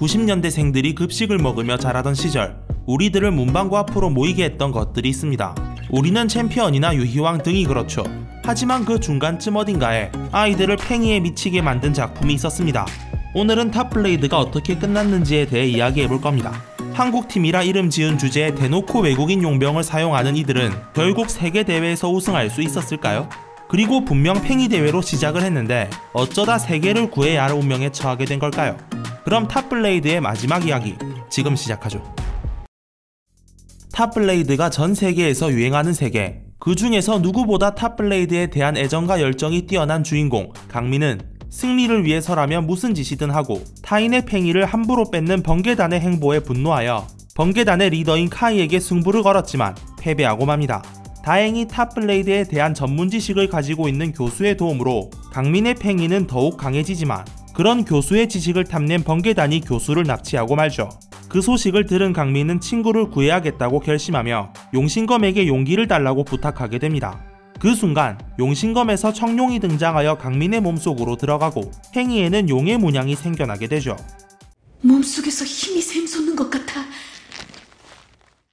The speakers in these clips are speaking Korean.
90년대생들이 급식을 먹으며 자라던 시절, 우리들을 문방구 앞으로 모이게 했던 것들이 있습니다. 우리는 챔피언이나 유희왕 등이 그렇죠. 하지만 그 중간쯤 어딘가에 아이들을 팽이에 미치게 만든 작품이 있었습니다. 오늘은 탑블레이드가 어떻게 끝났는지에 대해 이야기해볼 겁니다. 한국팀이라 이름 지은 주제에 대놓고 외국인 용병을 사용하는 이들은 결국 세계대회에서 우승할 수 있었을까요? 그리고 분명 팽이 대회로 시작을 했는데 어쩌다 세계를 구해야 할 운명에 처하게 된 걸까요? 그럼 탑블레이드의 마지막 이야기 지금 시작하죠. 탑블레이드가 전 세계에서 유행하는 세계, 그 중에서 누구보다 탑블레이드에 대한 애정과 열정이 뛰어난 주인공 강민은 승리를 위해서라면 무슨 짓이든 하고 타인의 팽이를 함부로 뺏는 번개단의 행보에 분노하여 번개단의 리더인 카이에게 승부를 걸었지만 패배하고 맙니다. 다행히 탑블레이드에 대한 전문 지식을 가지고 있는 교수의 도움으로 강민의 팽이는 더욱 강해지지만 그런 교수의 지식을 탐낸 번개단이 교수를 납치하고 말죠. 그 소식을 들은 강민은 친구를 구해야겠다고 결심하며 용신검에게 용기를 달라고 부탁하게 됩니다. 그 순간 용신검에서 청룡이 등장하여 강민의 몸속으로 들어가고 팽이에는 용의 문양이 생겨나게 되죠. 몸속에서 힘이 샘솟는 것 같아.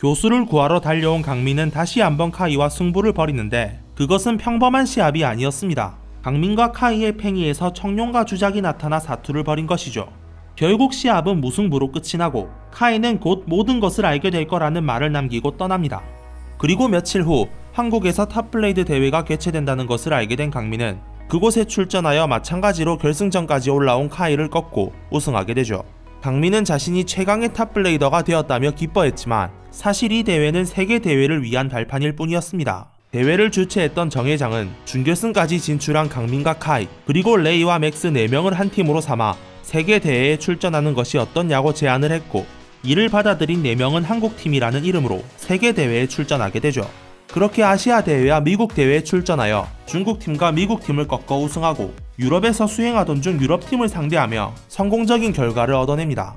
교수를 구하러 달려온 강민은 다시 한번 카이와 승부를 벌이는데 그것은 평범한 시합이 아니었습니다. 강민과 카이의 팽이에서 청룡과 주작이 나타나 사투를 벌인 것이죠. 결국 시합은 무승부로 끝이 나고 카이는 곧 모든 것을 알게 될 거라는 말을 남기고 떠납니다. 그리고 며칠 후 한국에서 탑블레이드 대회가 개최된다는 것을 알게 된 강민은 그곳에 출전하여 마찬가지로 결승전까지 올라온 카이를 꺾고 우승하게 되죠. 강민은 자신이 최강의 탑블레이더가 되었다며 기뻐했지만 사실 이 대회는 세계 대회를 위한 발판일 뿐이었습니다. 대회를 주최했던 정 회장은 준결승까지 진출한 강민과 카이 그리고 레이와 맥스 4명을 한 팀으로 삼아 세계 대회에 출전하는 것이 어떻냐고 제안을 했고 이를 받아들인 4명은 한국팀이라는 이름으로 세계 대회에 출전하게 되죠. 그렇게 아시아 대회와 미국 대회에 출전하여 중국팀과 미국팀을 꺾어 우승하고 유럽에서 수행하던 중 유럽팀을 상대하며 성공적인 결과를 얻어냅니다.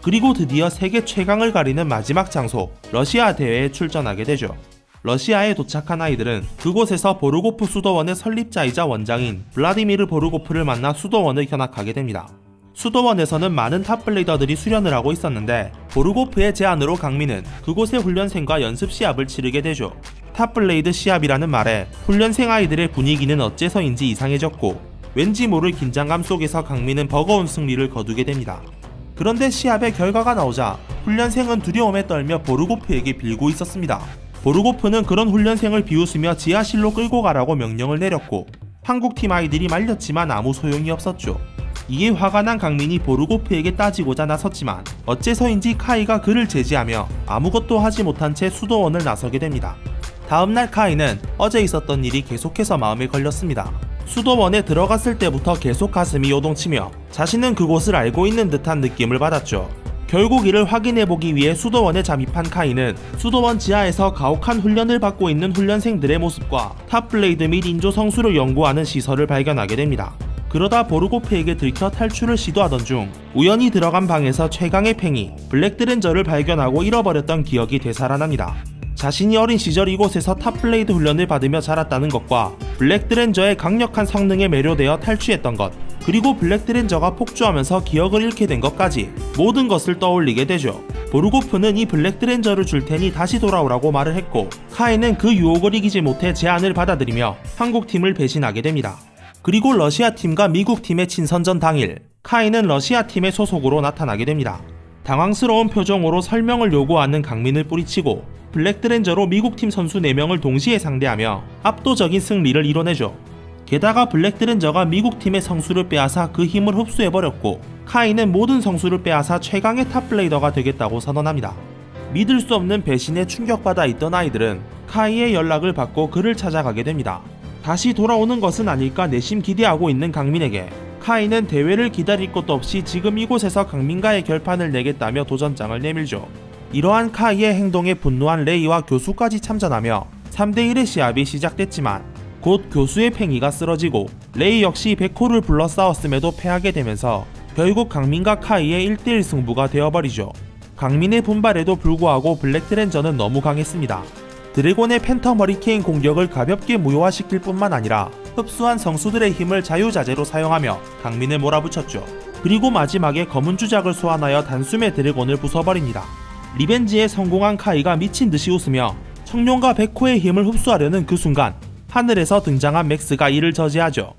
그리고 드디어 세계 최강을 가리는 마지막 장소 러시아 대회에 출전하게 되죠. 러시아에 도착한 아이들은 그곳에서 보르고프 수도원의 설립자이자 원장인 블라디미르 보르고프를 만나 수도원을 견학하게 됩니다. 수도원에서는 많은 탑블레이더들이 수련을 하고 있었는데 보르고프의 제안으로 강민은 그곳의 훈련생과 연습 시합을 치르게 되죠. 탑블레이드 시합이라는 말에 훈련생 아이들의 분위기는 어째서인지 이상해졌고 왠지 모를 긴장감 속에서 강민은 버거운 승리를 거두게 됩니다. 그런데 시합의 결과가 나오자 훈련생은 두려움에 떨며 보르고프에게 빌고 있었습니다. 보르고프는 그런 훈련생을 비웃으며 지하실로 끌고 가라고 명령을 내렸고 한국팀 아이들이 말렸지만 아무 소용이 없었죠. 이에 화가 난 강민이 보르고프에게 따지고자 나섰지만 어째서인지 카이가 그를 제지하며 아무것도 하지 못한 채 수도원을 나서게 됩니다. 다음날 카이는 어제 있었던 일이 계속해서 마음에 걸렸습니다. 수도원에 들어갔을 때부터 계속 가슴이 요동치며 자신은 그곳을 알고 있는 듯한 느낌을 받았죠. 결국 이를 확인해보기 위해 수도원에 잠입한 카이는 수도원 지하에서 가혹한 훈련을 받고 있는 훈련생들의 모습과 탑블레이드 및 인조 성수를 연구하는 시설을 발견하게 됩니다. 그러다 보르고프에게 들켜 탈출을 시도하던 중 우연히 들어간 방에서 최강의 팽이 블랙드렌저를 발견하고 잃어버렸던 기억이 되살아납니다. 자신이 어린 시절 이곳에서 탑블레이드 훈련을 받으며 자랐다는 것과 블랙드렌저의 강력한 성능에 매료되어 탈취했던 것, 그리고 블랙드렌저가 폭주하면서 기억을 잃게 된 것까지 모든 것을 떠올리게 되죠. 보르고프는 이 블랙드렌저를 줄 테니 다시 돌아오라고 말을 했고 카이는 그 유혹을 이기지 못해 제안을 받아들이며 한국팀을 배신하게 됩니다. 그리고 러시아팀과 미국팀의 친선전 당일 카이는 러시아팀의 소속으로 나타나게 됩니다. 당황스러운 표정으로 설명을 요구하는 강민을 뿌리치고 블랙드렌저로 미국팀 선수 4명을 동시에 상대하며 압도적인 승리를 이뤄내죠. 게다가 블랙드렌저가 미국팀의 성수를 빼앗아 그 힘을 흡수해버렸고 카이는 모든 성수를 빼앗아 최강의 탑블레이더가 되겠다고 선언합니다. 믿을 수 없는 배신에 충격받아 있던 아이들은 카이의 연락을 받고 그를 찾아가게 됩니다. 다시 돌아오는 것은 아닐까 내심 기대하고 있는 강민에게 카이는 대회를 기다릴 것도 없이 지금 이곳에서 강민과의 결판을 내겠다며 도전장을 내밀죠. 이러한 카이의 행동에 분노한 레이와 교수까지 참전하며 3대1의 시합이 시작됐지만 곧 교수의 팽이가 쓰러지고 레이 역시 백호를 불러 싸웠음에도 패하게 되면서 결국 강민과 카이의 1대1 승부가 되어버리죠. 강민의 분발에도 불구하고 블랙드렌저는 너무 강했습니다. 드래곤의 팬텀 허리케인 공격을 가볍게 무효화시킬 뿐만 아니라 흡수한 성수들의 힘을 자유자재로 사용하며 강민을 몰아붙였죠. 그리고 마지막에 검은 주작을 소환하여 단숨에 드래곤을 부숴버립니다. 리벤지에 성공한 카이가 미친듯이 웃으며 청룡과 백호의 힘을 흡수하려는 그 순간 하늘에서 등장한 맥스가 이를 저지하죠.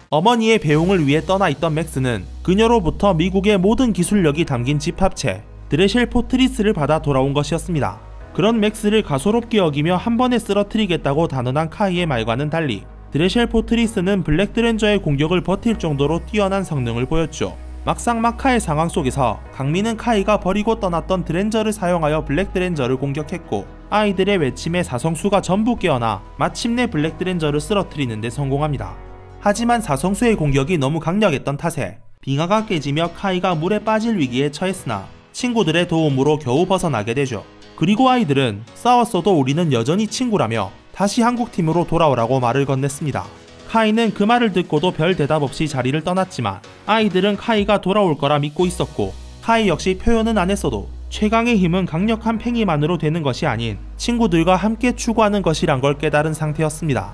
어머니의 배웅을 위해 떠나 있던 맥스는 그녀로부터 미국의 모든 기술력이 담긴 집합체 드레쉘 포트리스를 받아 돌아온 것이었습니다. 그런 맥스를 가소롭게 여기며 한 번에 쓰러뜨리겠다고 단언한 카이의 말과는 달리 드레쉘 포트리스는 블랙 드렌저의 공격을 버틸 정도로 뛰어난 성능을 보였죠. 막상 막하의 상황 속에서 강민은 카이가 버리고 떠났던 드렌저를 사용하여 블랙 드렌저를 공격했고 아이들의 외침에 사성수가 전부 깨어나 마침내 블랙 드렌저를 쓰러뜨리는 데 성공합니다. 하지만 사성수의 공격이 너무 강력했던 탓에 빙하가 깨지며 카이가 물에 빠질 위기에 처했으나 친구들의 도움으로 겨우 벗어나게 되죠. 그리고 아이들은 싸웠어도 우리는 여전히 친구라며 다시 한국팀으로 돌아오라고 말을 건넸습니다. 카이는 그 말을 듣고도 별 대답 없이 자리를 떠났지만 아이들은 카이가 돌아올 거라 믿고 있었고 카이 역시 표현은 안 했어도 최강의 힘은 강력한 팽이만으로 되는 것이 아닌 친구들과 함께 추구하는 것이란 걸 깨달은 상태였습니다.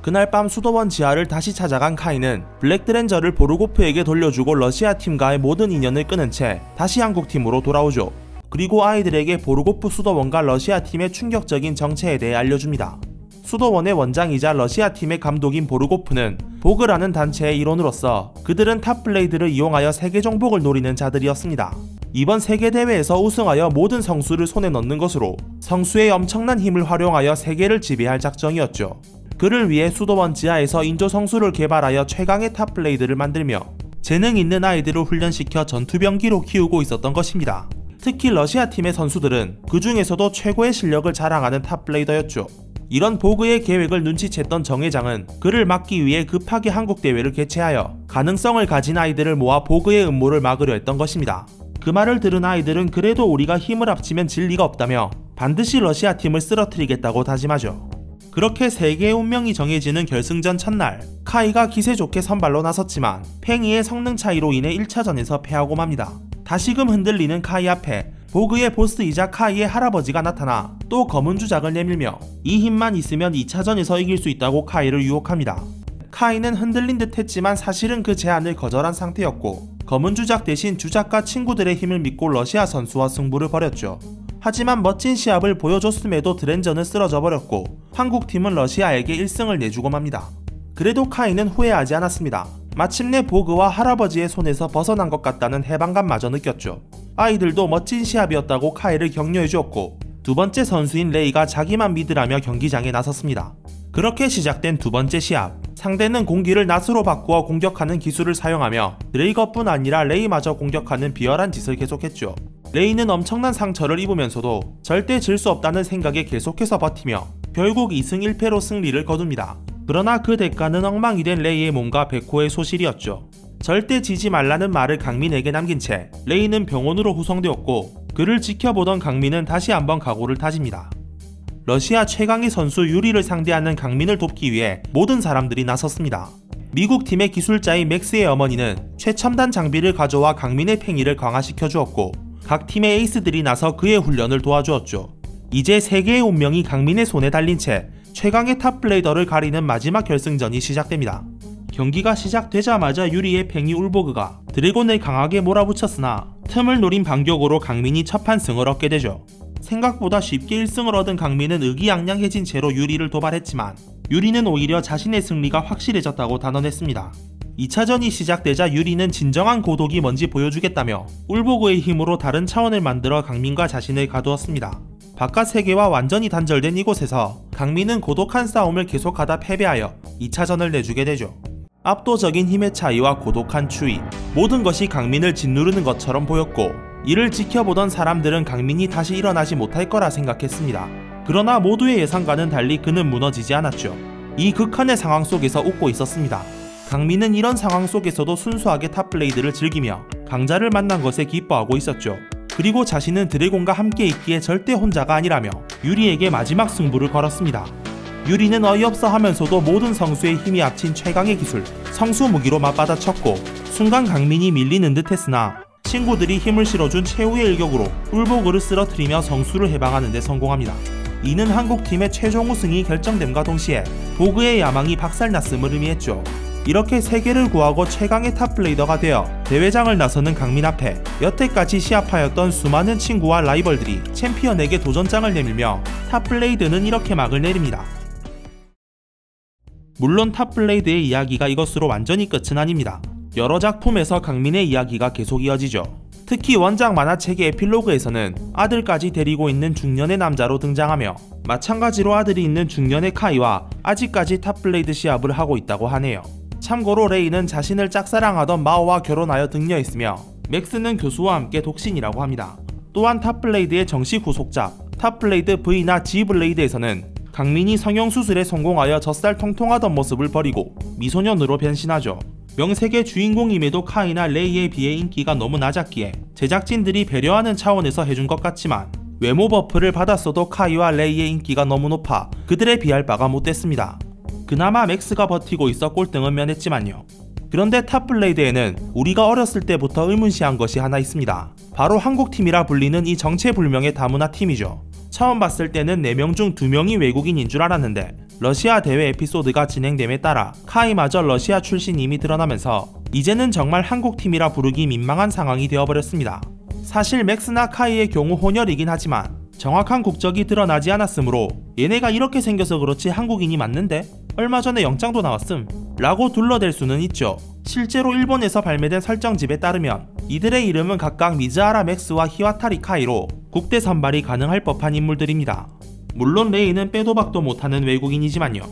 그날 밤 수도원 지하를 다시 찾아간 카이는 블랙 드렌저를 보르고프에게 돌려주고 러시아 팀과의 모든 인연을 끊은 채 다시 한국팀으로 돌아오죠. 그리고 아이들에게 보르고프 수도원과 러시아 팀의 충격적인 정체에 대해 알려줍니다. 수도원의 원장이자 러시아 팀의 감독인 보르고프는 보그라는 단체의 일원으로서 그들은 탑블레이드를 이용하여 세계 정복을 노리는 자들이었습니다. 이번 세계대회에서 우승하여 모든 성수를 손에 넣는 것으로 성수의 엄청난 힘을 활용하여 세계를 지배할 작정이었죠. 그를 위해 수도원 지하에서 인조 성수를 개발하여 최강의 탑블레이드를 만들며 재능 있는 아이들을 훈련시켜 전투병기로 키우고 있었던 것입니다. 특히 러시아 팀의 선수들은 그 중에서도 최고의 실력을 자랑하는 탑블레이더였죠. 이런 보그의 계획을 눈치챘던 정 회장은 그를 막기 위해 급하게 한국 대회를 개최하여 가능성을 가진 아이들을 모아 보그의 음모를 막으려 했던 것입니다. 그 말을 들은 아이들은 그래도 우리가 힘을 합치면 질 리가 없다며 반드시 러시아 팀을 쓰러뜨리겠다고 다짐하죠. 그렇게 세계의 운명이 정해지는 결승전 첫날, 카이가 기세 좋게 선발로 나섰지만 팽이의 성능 차이로 인해 1차전에서 패하고 맙니다. 다시금 흔들리는 카이 앞에 보그의 보스이자 카이의 할아버지가 나타나 또 검은 주작을 내밀며 이 힘만 있으면 2차전에서 이길 수 있다고 카이를 유혹합니다. 카이는 흔들린 듯 했지만 사실은 그 제안을 거절한 상태였고 검은 주작 대신 주작과 친구들의 힘을 믿고 러시아 선수와 승부를 벌였죠. 하지만 멋진 시합을 보여줬음에도 드렌저는 쓰러져 버렸고 한국팀은 러시아에게 1승을 내주고 맙니다. 그래도 카이는 후회하지 않았습니다. 마침내 보그와 할아버지의 손에서 벗어난 것 같다는 해방감마저 느꼈죠. 아이들도 멋진 시합이었다고 카이를 격려해주었고 두 번째 선수인 레이가 자기만 믿으라며 경기장에 나섰습니다. 그렇게 시작된 두 번째 시합, 상대는 공기를 낫으로 바꾸어 공격하는 기술을 사용하며 드레이거뿐 아니라 레이마저 공격하는 비열한 짓을 계속했죠. 레이는 엄청난 상처를 입으면서도 절대 질 수 없다는 생각에 계속해서 버티며 결국 2승 1패로 승리를 거둡니다. 그러나 그 대가는 엉망이 된 레이의 몸과 백호의 소실이었죠. 절대 지지 말라는 말을 강민에게 남긴 채 레이는 병원으로 후송되었고 그를 지켜보던 강민은 다시 한번 각오를 다집니다. 러시아 최강의 선수 유리를 상대하는 강민을 돕기 위해 모든 사람들이 나섰습니다. 미국 팀의 기술자인 맥스의 어머니는 최첨단 장비를 가져와 강민의 팽이를 강화시켜 주었고 각 팀의 에이스들이 나서 그의 훈련을 도와주었죠. 이제 세계의 운명이 강민의 손에 달린 채 최강의 탑블레이더를 가리는 마지막 결승전이 시작됩니다. 경기가 시작되자마자 유리의 팽이 울보그가 드래곤을 강하게 몰아붙였으나 틈을 노린 반격으로 강민이 첫 판승을 얻게 되죠. 생각보다 쉽게 1승을 얻은 강민은 의기양양해진 채로 유리를 도발했지만 유리는 오히려 자신의 승리가 확실해졌다고 단언했습니다. 2차전이 시작되자 유리는 진정한 고독이 뭔지 보여주겠다며 울보그의 힘으로 다른 차원을 만들어 강민과 자신을 가두었습니다. 바깥 세계와 완전히 단절된 이곳에서 강민은 고독한 싸움을 계속하다 패배하여 2차전을 내주게 되죠. 압도적인 힘의 차이와 고독한 추위, 모든 것이 강민을 짓누르는 것처럼 보였고 이를 지켜보던 사람들은 강민이 다시 일어나지 못할 거라 생각했습니다. 그러나 모두의 예상과는 달리 그는 무너지지 않았죠. 이 극한의 상황 속에서 웃고 있었습니다. 강민은 이런 상황 속에서도 순수하게 탑블레이드를 즐기며 강자를 만난 것에 기뻐하고 있었죠. 그리고 자신은 드래곤과 함께 있기에 절대 혼자가 아니라며 유리에게 마지막 승부를 걸었습니다. 유리는 어이없어 하면서도 모든 성수의 힘이 합친 최강의 기술, 성수 무기로 맞받아쳤고 순간 강민이 밀리는 듯 했으나 친구들이 힘을 실어준 최후의 일격으로 울보그를 쓰러뜨리며 성수를 해방하는 데 성공합니다. 이는 한국팀의 최종 우승이 결정됨과 동시에 보그의 야망이 박살났음을 의미했죠. 이렇게 세계를 구하고 최강의 탑블레이더가 되어 대회장을 나서는 강민 앞에 여태까지 시합하였던 수많은 친구와 라이벌들이 챔피언에게 도전장을 내밀며 탑블레이드는 이렇게 막을 내립니다. 물론 탑블레이드의 이야기가 이것으로 완전히 끝은 아닙니다. 여러 작품에서 강민의 이야기가 계속 이어지죠. 특히 원작 만화책의 에필로그에서는 아들까지 데리고 있는 중년의 남자로 등장하며 마찬가지로 아들이 있는 중년의 카이와 아직까지 탑블레이드 시합을 하고 있다고 하네요. 참고로 레이는 자신을 짝사랑하던 마오와 결혼하여 등려했으며 맥스는 교수와 함께 독신이라고 합니다. 또한 탑블레이드의 정식 후속작 탑블레이드 V나 G블레이드에서는 강민이 성형수술에 성공하여 젖살 통통하던 모습을 버리고 미소년으로 변신하죠. 명색의 주인공임에도 카이나 레이에 비해 인기가 너무 낮았기에 제작진들이 배려하는 차원에서 해준 것 같지만 외모 버프를 받았어도 카이와 레이의 인기가 너무 높아 그들에 비할 바가 못됐습니다. 그나마 맥스가 버티고 있어 꼴등은 면했지만요. 그런데 탑블레이드에는 우리가 어렸을 때부터 의문시한 것이 하나 있습니다. 바로 한국팀이라 불리는 이 정체불명의 다문화 팀이죠. 처음 봤을 때는 4명 중 2명이 외국인인 줄 알았는데 러시아 대회 에피소드가 진행됨에 따라 카이마저 러시아 출신임이 드러나면서 이제는 정말 한국팀이라 부르기 민망한 상황이 되어버렸습니다. 사실 맥스나 카이의 경우 혼혈이긴 하지만 정확한 국적이 드러나지 않았으므로 얘네가 이렇게 생겨서 그렇지 한국인이 맞는데? 얼마 전에 영장도 나왔음 라고 둘러댈 수는 있죠. 실제로 일본에서 발매된 설정집에 따르면 이들의 이름은 각각 미즈하라 맥스와 히와타리 카이로 국대 선발이 가능할 법한 인물들입니다. 물론 레이는 빼도 박도 못하는 외국인이지만요.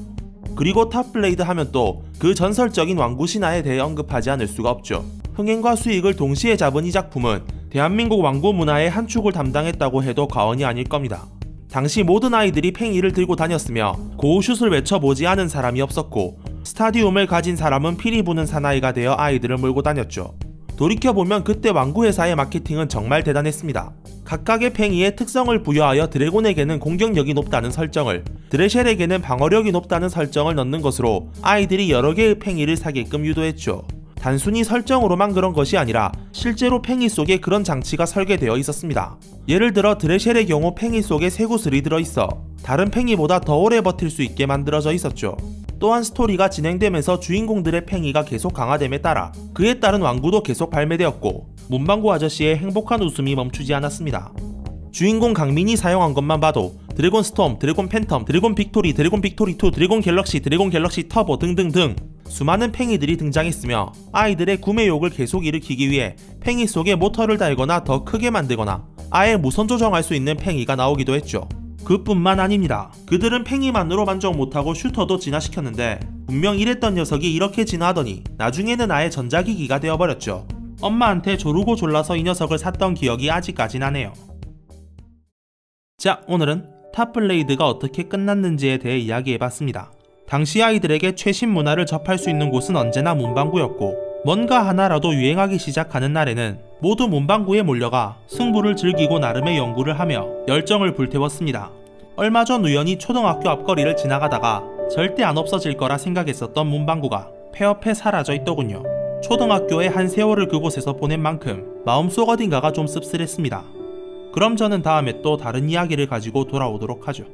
그리고 탑블레이드 하면 또 그 전설적인 왕구 신화에 대해 언급하지 않을 수가 없죠. 흥행과 수익을 동시에 잡은 이 작품은 대한민국 왕구 문화의 한 축을 담당했다고 해도 과언이 아닐 겁니다. 당시 모든 아이들이 팽이를 들고 다녔으며 고우슛을 외쳐보지 않은 사람이 없었고 스타디움을 가진 사람은 피리 부는 사나이가 되어 아이들을 몰고 다녔죠. 돌이켜보면 그때 왕구 회사의 마케팅은 정말 대단했습니다. 각각의 팽이에 특성을 부여하여 드래곤에게는 공격력이 높다는 설정을, 드레쉘에게는 방어력이 높다는 설정을 넣는 것으로 아이들이 여러 개의 팽이를 사게끔 유도했죠. 단순히 설정으로만 그런 것이 아니라 실제로 팽이 속에 그런 장치가 설계되어 있었습니다. 예를 들어 드레쉘의 경우 팽이 속에 쇠구슬이 들어있어 다른 팽이보다 더 오래 버틸 수 있게 만들어져 있었죠. 또한 스토리가 진행되면서 주인공들의 팽이가 계속 강화됨에 따라 그에 따른 왕구도 계속 발매되었고 문방구 아저씨의 행복한 웃음이 멈추지 않았습니다. 주인공 강민이 사용한 것만 봐도 드래곤 스톰, 드래곤 팬텀, 드래곤 빅토리, 드래곤 빅토리 2, 드래곤 갤럭시 터보 등등등 수많은 팽이들이 등장했으며 아이들의 구매욕을 계속 일으키기 위해 팽이 속에 모터를 달거나 더 크게 만들거나 아예 무선 조정할 수 있는 팽이가 나오기도 했죠. 그뿐만 아닙니다. 그들은 팽이만으로 만족 못하고 슈터도 진화시켰는데 분명 이랬던 녀석이 이렇게 진화하더니 나중에는 아예 전자기기가 되어버렸죠. 엄마한테 조르고 졸라서 이 녀석을 샀던 기억이 아직까지 나네요. 자, 오늘은 탑블레이드가 어떻게 끝났는지에 대해 이야기해봤습니다. 당시 아이들에게 최신 문화를 접할 수 있는 곳은 언제나 문방구였고 뭔가 하나라도 유행하기 시작하는 날에는 모두 문방구에 몰려가 승부를 즐기고 나름의 연구를 하며 열정을 불태웠습니다. 얼마 전 우연히 초등학교 앞거리를 지나가다가 절대 안 없어질 거라 생각했었던 문방구가 폐업해 사라져 있더군요. 초등학교의 한 세월을 그곳에서 보낸 만큼 마음속 어딘가가 좀 씁쓸했습니다. 그럼 저는 다음에 또 다른 이야기를 가지고 돌아오도록 하죠.